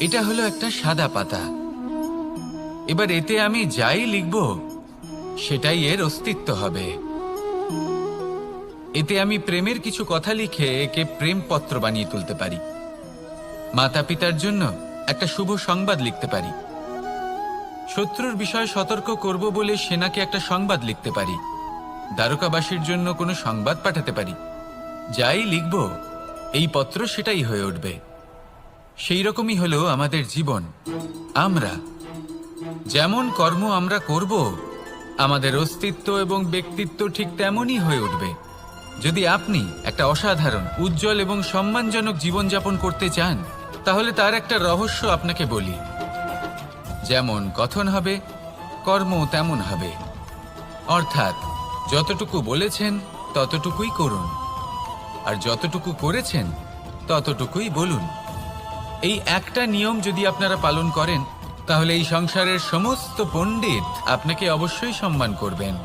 এটা হলো একটা সাদা পাতা। এবার এতে আমি যাই লিখব সেটাই এর অস্তিত্ব হবে। এতে আমি প্রেমের কিছু কথা লিখে একে প্রেমপত্র বানিয়ে তুলতে পারি। মাতা পিতার জন্য একটা শুভ সংবাদ লিখতে পারি। শত্রুর বিষয়ে সতর্ক করব বলে সেনাকে একটা সংবাদ লিখতে পারি। দ্বারকাবাসীর জন্য কোনো সংবাদ পাঠাতে পারি। যাই লিখব এই পত্র সেটাই হয়ে উঠবে। সেই রকমই হলো আমাদের জীবন। আমরা যেমন কর্ম আমরা করব, আমাদের অস্তিত্ব এবং ব্যক্তিত্ব ঠিক তেমনই হয়ে উঠবে। যদি আপনি একটা অসাধারণ, উজ্জ্বল এবং সম্মানজনক জীবনযাপন করতে চান, তাহলে তার একটা রহস্য আপনাকে বলি। যেমন কথন হবে, কর্ম তেমন হবে। অর্থাৎ যতটুকু বলেছেন ততটুকুই করুন, আর যতটুকু করেছেন ততটুকুই বলুন। এই একটা নিয়ম যদি আপনারা পালন করেন, তাহলে এই সংসারের সমস্ত পণ্ডিত আপনাকে অবশ্যই সম্মান করবেন।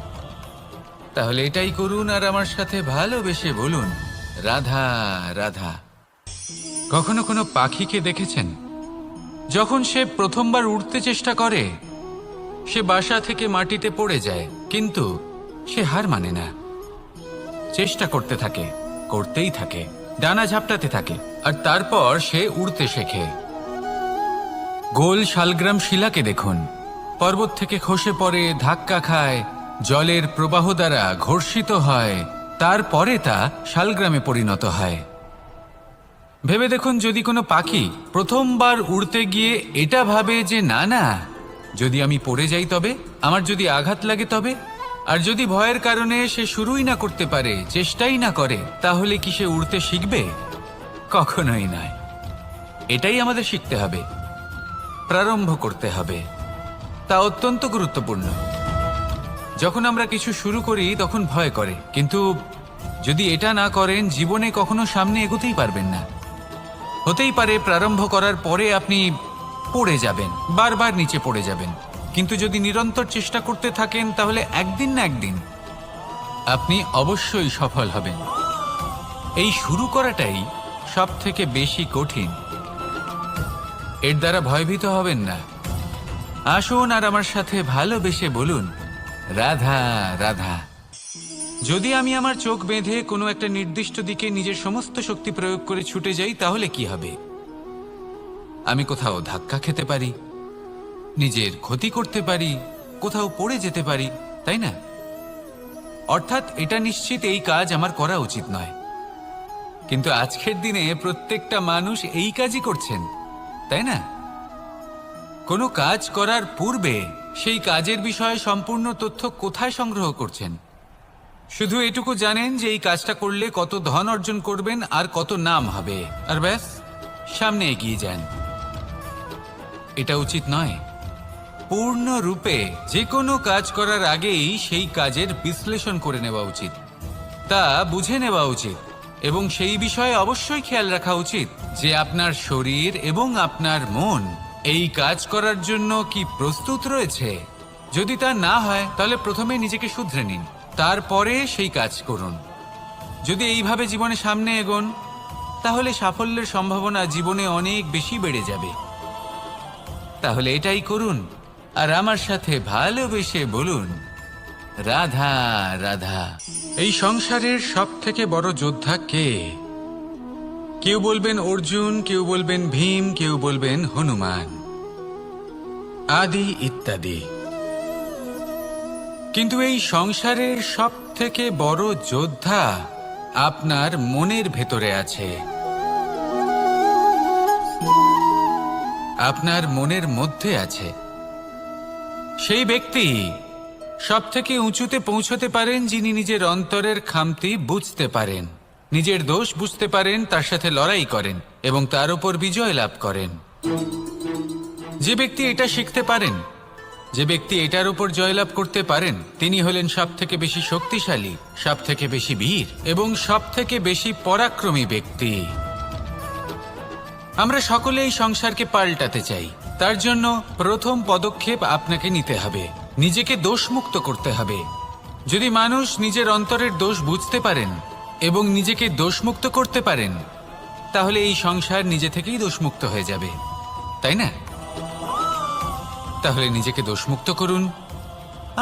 তাহলে এটাই করুন আর আমার সাথে ভালোবেসে বলুন, রাধা রাধা। কখনো কোনো পাখিকে দেখেছেন? যখন সে প্রথমবার উড়তে চেষ্টা করে, সে বাসা থেকে মাটিতে পড়ে যায়, কিন্তু সে হার মানে না। চেষ্টা করতে থাকে, করতেই থাকে, ডানা ঝাপটাতে থাকে, আর তারপর সে উড়তে শেখে। গোল শালগ্রাম শিলাকে দেখুন, পর্বত থেকে খসে পড়ে, ধাক্কা খায়, জলের প্রবাহ দ্বারা ঘর্ষিত হয়, তারপরে তা শালগ্রামে পরিণত হয়। ভেবে দেখুন, যদি কোনো পাখি প্রথমবার উড়তে গিয়ে এটা ভাবে যে না না, যদি আমি পড়ে যাই তবে, আমার যদি আঘাত লাগে তবে, আর যদি ভয়ের কারণে সে শুরুই না করতে পারে, চেষ্টাই না করে, তাহলে কি সে উড়তে শিখবে? কখনোই নয়। এটাই আমাদের শিখতে হবে, প্রারম্ভ করতে হবে। তা অত্যন্ত গুরুত্বপূর্ণ। যখন আমরা কিছু শুরু করি তখন ভয় করে, কিন্তু যদি এটা না করেন, জীবনে কখনো সামনে এগোতেই পারবেন না। হতেই পারে প্রারম্ভ করার পরে আপনি পড়ে যাবেন, বারবার নিচে পড়ে যাবেন, কিন্তু যদি নিরন্তর চেষ্টা করতে থাকেন, তাহলে একদিন না একদিন আপনি অবশ্যই সফল হবেন। এই শুরু করাটাই সব থেকে বেশি কঠিন। এর দ্বারা ভয়ভীত হবেন না। আসুন আর আমার সাথে ভালোবেসে বলুন, রাধা রাধা। যদি আমি আমার চোখ বেঁধে কোনো একটা নির্দিষ্ট দিকে নিজের সমস্ত শক্তি প্রয়োগ করে ছুটে যাই, তাহলে কি হবে? আমি কোথাও ধাক্কা খেতে পারি, নিজের ক্ষতি করতে পারি, কোথাও পড়ে যেতে পারি, তাই না? অর্থাৎ এটা নিশ্চিত এই কাজ আমার করা উচিত নয়। কিন্তু আজকের দিনে প্রত্যেকটা মানুষ এই কাজই করছেন, তাই না? কোনো কাজ করার পূর্বে সেই কাজের বিষয়ে সম্পূর্ণ তথ্য কোথায় সংগ্রহ করছেন? শুধু এটুকু জানেন যে এই কাজটা করলে কত ধন অর্জন করবেন আর কত নাম হবে, আর ব্যাস সামনে এগিয়ে যান। এটা উচিত নয়। পূর্ণরূপে যে কোনো কাজ করার আগেই সেই কাজের বিশ্লেষণ করে নেওয়া উচিত, তা বুঝে নেওয়া উচিত, এবং সেই বিষয়ে অবশ্যই খেয়াল রাখা উচিত যে আপনার শরীর এবং আপনার মন এই কাজ করার জন্য কি প্রস্তুত রয়েছে। যদি তা না হয়, তাহলে প্রথমে নিজেকে শুধরে নিন, তারপরে সেই কাজ করুন। যদি এইভাবে জীবনে সামনে এগোন, তাহলে সাফল্যের সম্ভাবনা জীবনে অনেক বেশি বেড়ে যাবে। তাহলে এটাই করুন আর আমার সাথে ভালোবেসে বলুন, রাধা রাধা। এই সংসারের সব থেকে বড় যোদ্ধা কে? কেউ বলবেন অর্জুন, কেউ বলবেন ভীম, কেউ বলবেন হনুমান, আদি ইত্যাদি। কিন্তু এই সংসারের সব থেকে বড় যোদ্ধা আপনার মনের ভেতরে আছে, আপনার মনের মধ্যে আছে। সেই ব্যক্তি সব থেকে উঁচুতে পৌঁছতে পারেন যিনি নিজের অন্তরের খামতি বুঝতে পারেন, নিজের দোষ বুঝতে পারেন, তার সাথে লড়াই করেন এবং তার উপর বিজয় লাভ করেন। যে ব্যক্তি এটা শিখতে পারেন, যে ব্যক্তি এটার উপর জয়লাভ করতে পারেন, তিনি হলেন সব থেকে বেশি শক্তিশালী, সব থেকে বেশি বীর এবং সব থেকে বেশি পরাক্রমী ব্যক্তি। আমরা সকলে এই সংসারকে পাল্টাতে চাই। তার জন্য প্রথম পদক্ষেপ আপনাকে নিতে হবে, নিজেকে দোষমুক্ত করতে হবে। যদি মানুষ নিজের অন্তরের দোষ বুঝতে পারেন এবং নিজেকে দোষমুক্ত করতে পারেন, তাহলে এই সংসার নিজে থেকেই দোষমুক্ত হয়ে যাবে। তাই না? তাহলে নিজেকে দোষমুক্ত করুন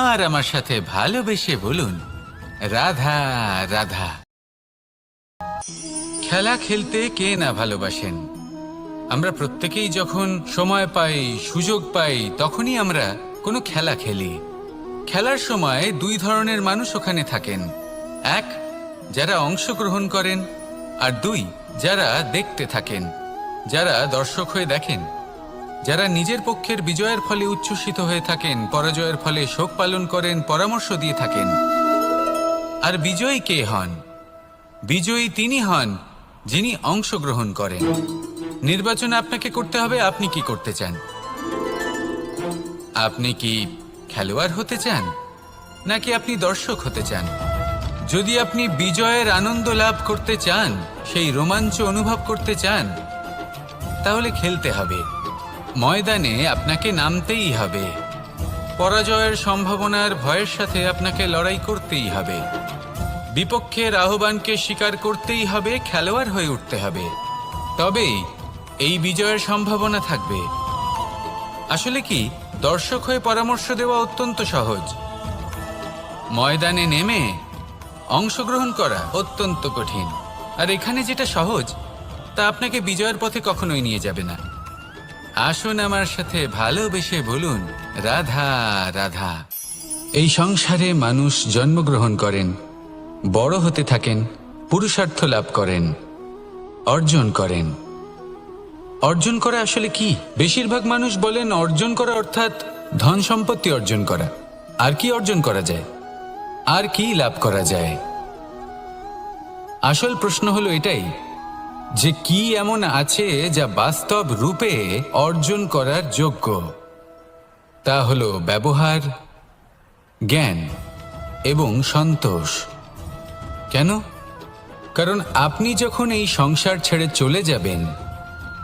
আর আমার সাথে ভালোবেসে বলুন, রাধা রাধা। খেলা খেলতে কে না ভালোবাসেন? আমরা প্রত্যেকেই যখন সময় পাই, সুযোগ পাই, তখনই আমরা কোনো খেলা খেলি। খেলার সময় দুই ধরনের মানুষ ওখানে থাকেন। এক, যারা অংশগ্রহণ করেন, আর দুই, যারা দেখতে থাকেন, যারা দর্শক হয়ে দেখেন, যারা নিজের পক্ষের বিজয়ের ফলে উচ্ছ্বসিত হয়ে থাকেন, পরাজয়ের ফলে শোক পালন করেন, পরামর্শ দিয়ে থাকেন। আর বিজয়ী কে হন? বিজয়ী তিনি হন যিনি অংশগ্রহণ করেন। নির্বাচন আপনাকে করতে হবে, আপনি কি করতে চান? আপনি কি খেলোয়াড় হতে চান, নাকি আপনি দর্শক হতে চান? যদি আপনি বিজয়ের আনন্দ লাভ করতে চান, সেই রোমাঞ্চ অনুভব করতে চান, তাহলে খেলতে হবে। ময়দানে আপনাকে নামতেই হবে। পরাজয়ের সম্ভাবনার ভয়ের সাথে আপনাকে লড়াই করতেই হবে। বিপক্ষের আহ্বানকে স্বীকার করতেই হবে, খেলোয়াড় হয়ে উঠতে হবে। তবেই এই বিজয়ের সম্ভাবনা থাকবে। আসলে কি, দর্শক হয়ে পরামর্শ দেওয়া অত্যন্ত সহজ। ময়দানে নেমে অংশগ্রহণ করা অত্যন্ত কঠিন। আর এখানে যেটা সহজ, তা আপনাকে বিজয়ের পথে কখনোই নিয়ে যাবে না। আসুন আমার সাথে ভালোবেসে বলুন, রাধা রাধা। এই সংসারে মানুষ জন্মগ্রহণ করেন, বড় হতে থাকেন, পুরুষার্থ লাভ করেন, অর্জন করেন। অর্জন করা আসলে কি? বেশিরভাগ মানুষ বলেন অর্জন করা অর্থাৎ ধন সম্পত্তি অর্জন করা। আর কি অর্জন করা যায়? আর কি লাভ করা যায়? আসল প্রশ্ন হলো এটাই যে কি এমন আছে যা বাস্তব রূপে অর্জন করার যোগ্য। তা হলো ব্যবহার, জ্ঞান এবং সন্তোষ। কেন? কারণ আপনি যখন এই সংসার ছেড়ে চলে যাবেন,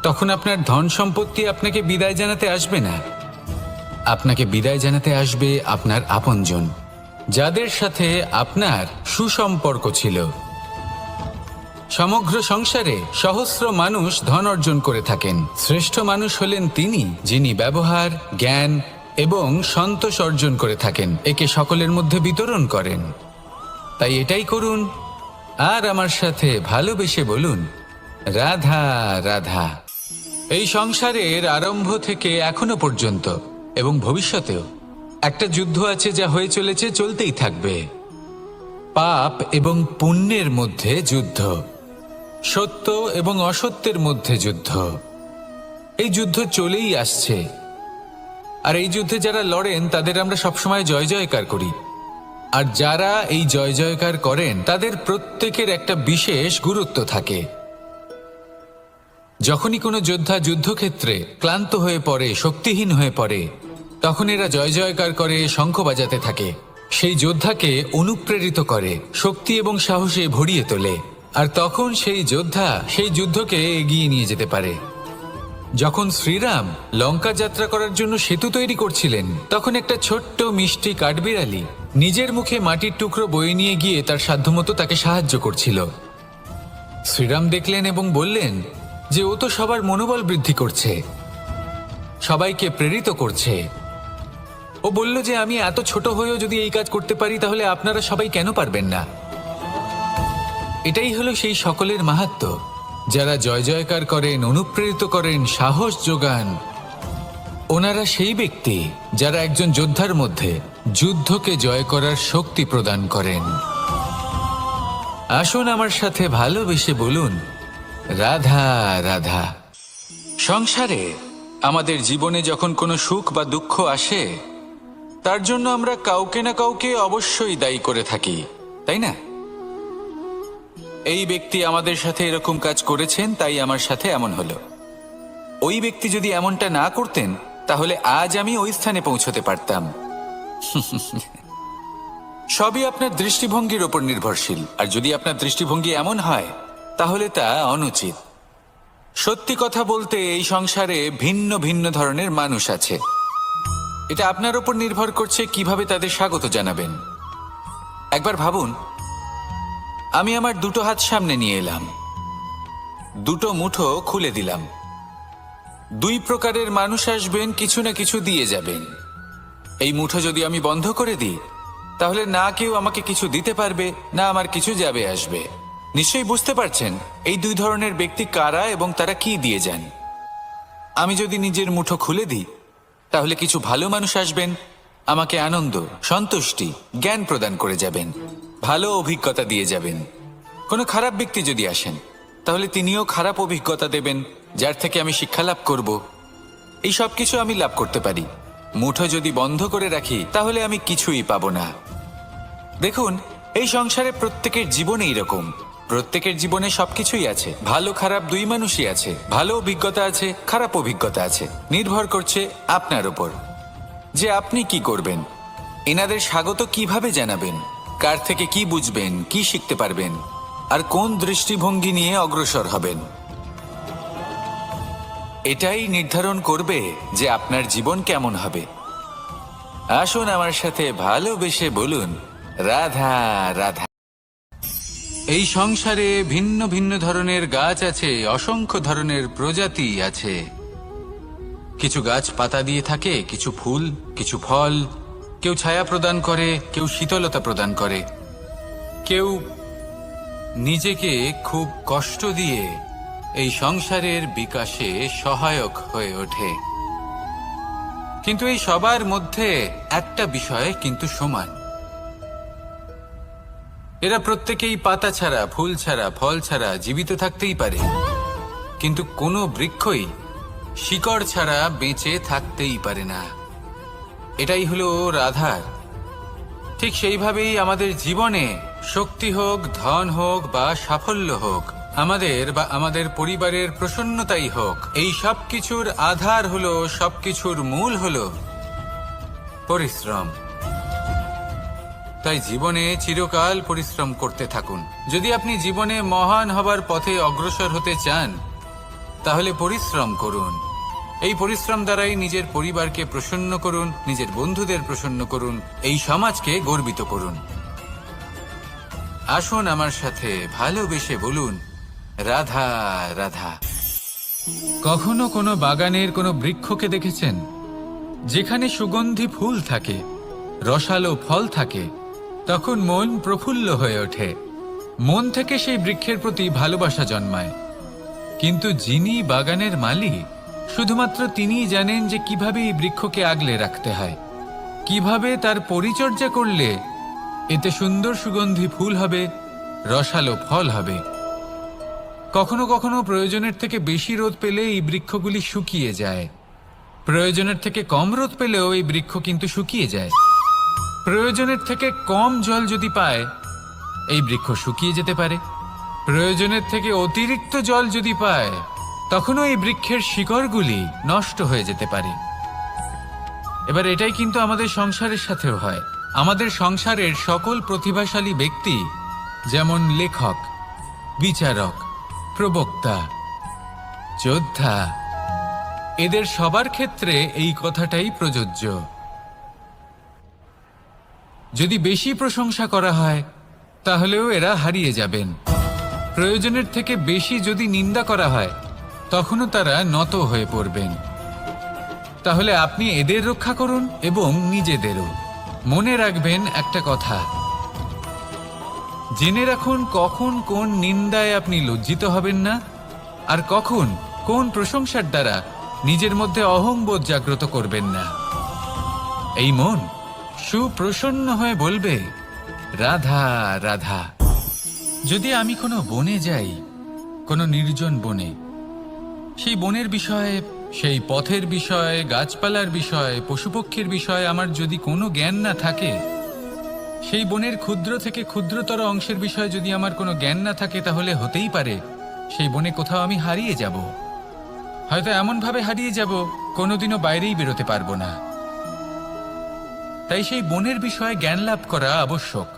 তখন আপনার ধন সম্পত্তি আপনাকে বিদায় জানাতে আসবে না। আপনাকে বিদায় জানাতে আসবে আপনার আপনজন, যাদের সাথে আপনার সুসম্পর্ক ছিল। সমগ্র সংসারে সহস্র মানুষ ধন অর্জন করে থাকেন। শ্রেষ্ঠ মানুষ হলেন তিনি যিনি ব্যবহার, জ্ঞান এবং সন্তোষ অর্জন করে থাকেন, একে সকলের মধ্যে বিতরণ করেন। তাই এটাই করুন আর আমার সাথে ভালোবেসে বলুন, রাধা রাধা। এই সংসারের আরম্ভ থেকে এখনো পর্যন্ত এবং ভবিষ্যতেও একটা যুদ্ধ আছে, যা হয়ে চলেছে, চলতেই থাকবে। পাপ এবং পুণ্যের মধ্যে যুদ্ধ, সত্য এবং অসত্যের মধ্যে যুদ্ধ। এই যুদ্ধ চলেই আসছে। আর এই যুদ্ধে যারা লড়েন তাদের আমরা সবসময় জয় জয়কার করি। আর যারা এই জয় জয়কার করেন তাদের প্রত্যেকের একটা বিশেষ গুরুত্ব থাকে। যখনই কোনো যোদ্ধা যুদ্ধক্ষেত্রে ক্লান্ত হয়ে পড়ে, শক্তিহীন হয়ে পড়ে, তখন এরা জয় জয়কার করে, শঙ্খ বাজাতে থাকে। সেই যোদ্ধাকে অনুপ্রেরিত করে, শক্তি এবং সাহসে ভরিয়ে তোলে। আর তখন সেই যোদ্ধা সেই যুদ্ধকে এগিয়ে নিয়ে যেতে পারে। যখন শ্রীরাম লঙ্কা যাত্রা করার জন্য সেতু তৈরি করছিলেন, তখন একটা ছোট্ট মিষ্টি কাঠবিড়ালি নিজের মুখে মাটির টুকরো বয়ে নিয়ে গিয়ে তার সাধ্যমতো তাকে সাহায্য করছিল। শ্রীরাম দেখলেন এবং বললেন যে ও তো সবার মনোবল বৃদ্ধি করছে, সবাইকে প্রেরিত করছে। ও বলল যে আমি এত ছোট হয়েও যদি এই কাজ করতে পারি, তাহলে আপনারা সবাই কেন পারবেন না? এটাই হলো সেই সকলের মাহাত্ম্য, যারা জয় জয়কার করেন, অনুপ্রেরিত করেন, সাহস যোগান। ওনারা সেই ব্যক্তি যারা একজন যোদ্ধার মধ্যে যুদ্ধকে জয় করার শক্তি প্রদান করেন। আসুন আমার সাথে ভালোবেসে বলুন, রাধা রাধা। সংসারে আমাদের জীবনে যখন কোনো সুখ বা দুঃখ আসে, তার জন্য আমরা কাউকে না কাউকে অবশ্যই দায়ী করে থাকি, তাই না? এই ব্যক্তি আমাদের সাথে এরকম কাজ করেছেন, তাই আমার সাথে এমন হলো। ওই ব্যক্তি যদি এমনটা না করতেন, তাহলে আজ আমি ওই স্থানে পৌঁছতে পারতাম। সবই আপনার দৃষ্টিভঙ্গির ওপর নির্ভরশীল। আর যদি আপনার দৃষ্টিভঙ্গি এমন হয়, তাহলে তা অনুচিত। সত্যি কথা বলতে, এই সংসারে ভিন্ন ভিন্ন ধরনের মানুষ আছে। এটা আপনার ওপর নির্ভর করছে কিভাবে তাদের স্বাগত জানাবেন। একবার ভাবুন, আমি আমার দুটো হাত সামনে নিয়ে এলাম, দুটো মুঠো খুলে দিলাম। দুই প্রকারের মানুষ আসবেন, কিছু না কিছু দিয়ে যাবেন। এই মুঠো যদি আমি বন্ধ করে দিই, তাহলে না কেউ আমাকে কিছু দিতে পারবে, না আমার কিছু যাবে আসবে। নিশ্চয়ই বুঝতে পারছেন এই দুই ধরনের ব্যক্তি কারা এবং তারা কি দিয়ে যান। আমি যদি নিজের মুঠো খুলে দিই, তাহলে কিছু ভালো মানুষ আসবেন, আমাকে আনন্দ, সন্তুষ্টি, জ্ঞান প্রদান করে যাবেন, ভালো অভিজ্ঞতা দিয়ে যাবেন। কোনো খারাপ ব্যক্তি যদি আসেন, তাহলে তিনিও খারাপ অভিজ্ঞতা দেবেন, যার থেকে আমি শিক্ষা লাভ করব। এই সব কিছু আমি লাভ করতে পারি। মুঠো যদি বন্ধ করে রাখি, তাহলে আমি কিছুই পাবো না। দেখুন, এই সংসারে প্রত্যেকের জীবনে এইরকম। প্রত্যেকের জীবনে সবকিছুই আছে, ভালো খারাপ দুই মানুষই আছে, ভালো অভিজ্ঞতা আছে, খারাপ অভিজ্ঞতা আছে। নির্ভর করছে আপনার উপর যে আপনি কি করবেন, এনাদের স্বাগত কিভাবে জানাবেন, কার থেকে কি বুঝবেন, কি শিখতে পারবেন, আর কোন দৃষ্টিভঙ্গি নিয়ে অগ্রসর হবেন। এটাই নির্ধারণ করবে যে আপনার জীবন কেমন হবে। আসুন আমার সাথে ভালোবেসে বলুন, রাধা রাধা। এই সংসারে ভিন্ন ভিন্ন ধরনের গাছ আছে, অসংখ্য ধরনের প্রজাতি আছে। কিছু গাছ পাতা দিয়ে থাকে, কিছু ফুল, কিছু ফল। কেউ ছায়া প্রদান করে, কেউ শীতলতা প্রদান করে, কেউ নিজেকে খুব কষ্ট দিয়ে এই সংসারের বিকাশে সহায়ক হয়ে ওঠে। কিন্তু এই সবার মধ্যে একটা বিষয় কিন্তু সমান। এরা প্রত্যেকেই পাতা ছাড়া, ফুল ছাড়া, ফল ছাড়া জীবিত থাকতেই পারে, কিন্তু কোনো বৃক্ষই শিকড় ছাড়া বেঁচে থাকতেই পারে না। এটাই হলো রাধার। ঠিক সেইভাবেই আমাদের জীবনে শক্তি হোক, ধন হোক বা সাফল্য হোক, আমাদের বা আমাদের পরিবারের প্রসন্নতাই হোক, এই সব কিছুর আধার হলো, সবকিছুর মূল হলো পরিশ্রম। তাই জীবনে চিরকাল পরিশ্রম করতে থাকুন। যদি আপনি জীবনে মহান হবার পথে অগ্রসর হতে চান, তাহলে পরিশ্রম করুন। এই পরিশ্রম দ্বারাই নিজের পরিবারকে প্রসন্ন করুন, নিজের বন্ধুদের প্রসন্ন করুন, এই সমাজকে গর্বিত করুন। আসুন আমার সাথে ভালোবেসে বলুন, রাধা রাধা। কখনো কোনো বাগানের কোনো বৃক্ষকে দেখেছেন যেখানে সুগন্ধি ফুল থাকে, রসালো ফল থাকে? তখন মন প্রফুল্ল হয়ে ওঠে, মন থেকে সেই বৃক্ষের প্রতি ভালোবাসা জন্মায়। কিন্তু যিনি বাগানের মালিক, শুধুমাত্র তিনিই জানেন যে কিভাবে এই বৃক্ষকে আগলে রাখতে হয়, কিভাবে তার পরিচর্যা করলে এতে সুন্দর সুগন্ধি ফুল হবে, রসালো ফল হবে। কখনো কখনো প্রয়োজনের থেকে বেশি রোদ পেলে এই বৃক্ষগুলি শুকিয়ে যায়, প্রয়োজনের থেকে কম রোদ পেলেও এই বৃক্ষ কিন্তু শুকিয়ে যায়। প্রয়োজনের থেকে কম জল যদি পায়, এই বৃক্ষ শুকিয়ে যেতে পারে। প্রয়োজনের থেকে অতিরিক্ত জল যদি পায়, তখনও এই বৃক্ষের শিকড়গুলি নষ্ট হয়ে যেতে পারে। এবার এটাই কিন্তু আমাদের সংসারের সাথেও হয়। আমাদের সংসারের সকল প্রতিভাশালী ব্যক্তি, যেমন লেখক, বিচারক, প্রবক্তা, যোদ্ধা, এদের সবার ক্ষেত্রে এই কথাটাই প্রযোজ্য। যদি বেশি প্রশংসা করা হয়, তাহলেও এরা হারিয়ে যাবেন। প্রয়োজনের থেকে বেশি যদি নিন্দা করা হয়, তখনও তারা নত হয়ে পড়বেন। তাহলে আপনি এদের রক্ষা করুন এবং নিজেদেরও। মনে রাখবেন একটা কথা, জেনে রাখুন কখন কোন নিন্দায় আপনি লজ্জিত হবেন না, আর কখন কোন প্রশংসার দ্বারা নিজের মধ্যে অহংবোধ জাগ্রত করবেন না। এই মন সুপ্রসন্ন হয়ে বলবে, রাধা রাধা। যদি আমি কোনো বনে যাই, কোনো নির্জন বনে, সেই বনের বিষয়ে, সেই পথের বিষয়ে, গাছপালার বিষয়ে, পশুপক্ষীর বিষয়ে আমার যদি কোনো জ্ঞান না থাকে, সেই বনের ক্ষুদ্র থেকে ক্ষুদ্রতর অংশের বিষয়ে যদি আমার কোনো জ্ঞান না থাকে, তাহলে হতেই পারে সেই বনে কোথাও আমি হারিয়ে যাব। হয়তো এমনভাবে হারিয়ে যাব, কোনোদিনও বাইরেই বেরোতে পারবো না। তাই সেই বনের বিষয়ে জ্ঞান লাভ করা আবশ্যক।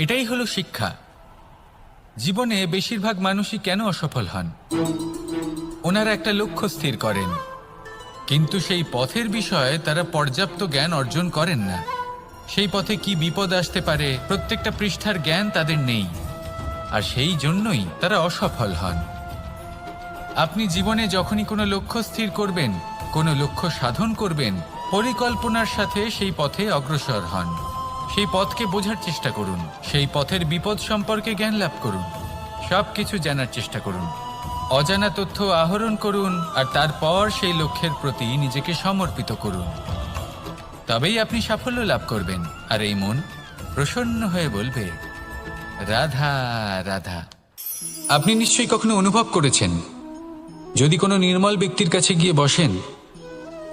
এটাই হলো শিক্ষা। জীবনে বেশিরভাগ মানুষই কেন অসফল হন? ওনারা একটা লক্ষ্য স্থির করেন, কিন্তু সেই পথের বিষয়ে তারা পর্যাপ্ত জ্ঞান অর্জন করেন না। সেই পথে কি বিপদ আসতে পারে প্রত্যেকটা পৃষ্ঠার জ্ঞান তাদের নেই, আর সেই জন্যই তারা অসফল হন। আপনি জীবনে যখনই কোনো লক্ষ্য স্থির করবেন, কোনো লক্ষ্য সাধন করবেন, পরিকল্পনার সাথে সেই পথে অগ্রসর হন। সেই পথকে বোঝার চেষ্টা করুন, সেই পথের বিপদ সম্পর্কে জ্ঞান লাভ করুন, সব কিছু জানার চেষ্টা করুন, অজানা তথ্য আহরণ করুন, আর তারপর সেই লক্ষ্যের প্রতি নিজেকে সমর্পিত করুন। তবেই আপনি সাফল্য লাভ করবেন। আর এই মন প্রসন্ন হয়ে বলবে, রাধা রাধা। আপনি নিশ্চয়ই কখনো অনুভব করেছেন, যদি কোনো নির্মল ব্যক্তির কাছে গিয়ে বসেন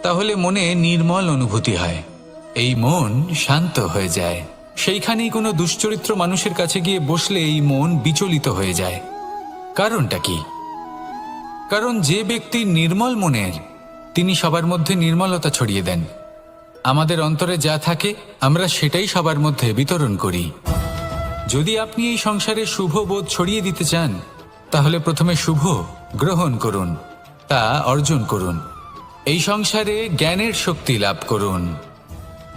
তাহলে মনে নির্মল অনুভূতি হয়, এই মন শান্ত হয়ে যায়। সেইখানেই কোনো দুশ্চরিত্র মানুষের কাছে গিয়ে বসলে এই মন বিচলিত হয়ে যায়। কারণটা কি? কারণ যে ব্যক্তি নির্মল মনের, তিনি সবার মধ্যে নির্মলতা ছড়িয়ে দেন। আমাদের অন্তরে যা থাকে আমরা সেটাই সবার মধ্যে বিতরণ করি। যদি আপনি এই সংসারে শুভ বোধ ছড়িয়ে দিতে চান, তাহলে প্রথমে শুভ গ্রহণ করুন, তা অর্জন করুন। এই সংসারে জ্ঞানের শক্তি লাভ করুন,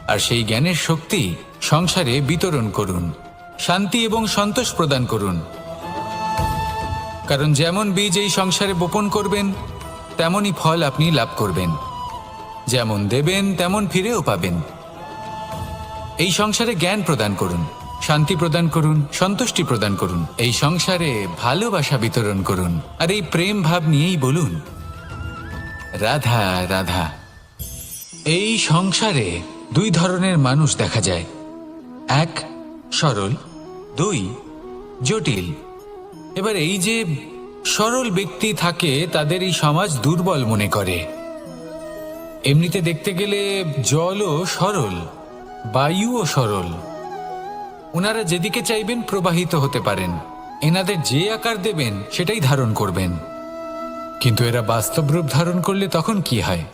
আর সেই জ্ঞানের শক্তি সংসারে বিতরণ করুন। শান্তি এবং সন্তোষ প্রদান করুন। কারণ যেমন বীজ এই সংসারে বপন করবেন, তেমনই ফল আপনি লাভ করবেন। যেমন দেবেন তেমন ফিরেও পাবেন। এই সংসারে জ্ঞান প্রদান করুন, শান্তি প্রদান করুন, সন্তুষ্টি প্রদান করুন। এই সংসারে ভালোবাসা বিতরণ করুন, আর এই প্রেম ভাব নিয়েই বলুন, রাধা রাধা। এই সংসারে দুই ধরনের মানুষ দেখা যায়, এক সরল, দুই জটিল। এবার এই যে সরল ব্যক্তি থাকে, তাদের এই সমাজ দুর্বল মনে করে। এমনিতে দেখতে গেলে জলও সরল, বায়ুও সরল। ওনারা যেদিকে চাইবেন প্রবাহিত হতে পারেন, এনাদের যে আকার দেবেন সেটাই ধারণ করবেন। কিন্তু এরা বাস্তব রূপ ধারণ করলে তখন কি হয়?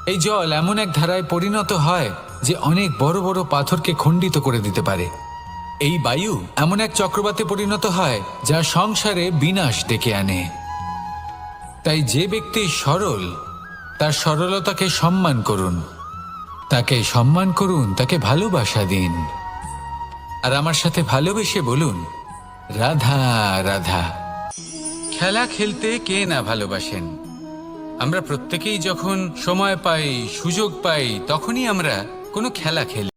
এই জল এমন এক ধারায় পরিণত হয় যে অনেক বড় বড় পাথরকে খণ্ডিত করে দিতে পারে। এই বায়ু এমন এক চক্রবাতে পরিণত হয় যা সংসারে বিনাশ ডেকে আনে। তাই যে ব্যক্তি সরল, তার সরলতাকে সম্মান করুন, তাকে সম্মান করুন, তাকে ভালোবাসা দিন। আর আমার সাথে ভালোবেসে বলুন, রাধা রাধা। খেলা খেলতে কে না ভালোবাসেন? আমরা প্রত্যেকেই যখন সময় পাই, সুযোগ পাই, তখনই আমরা কোনো খেলা খেলি।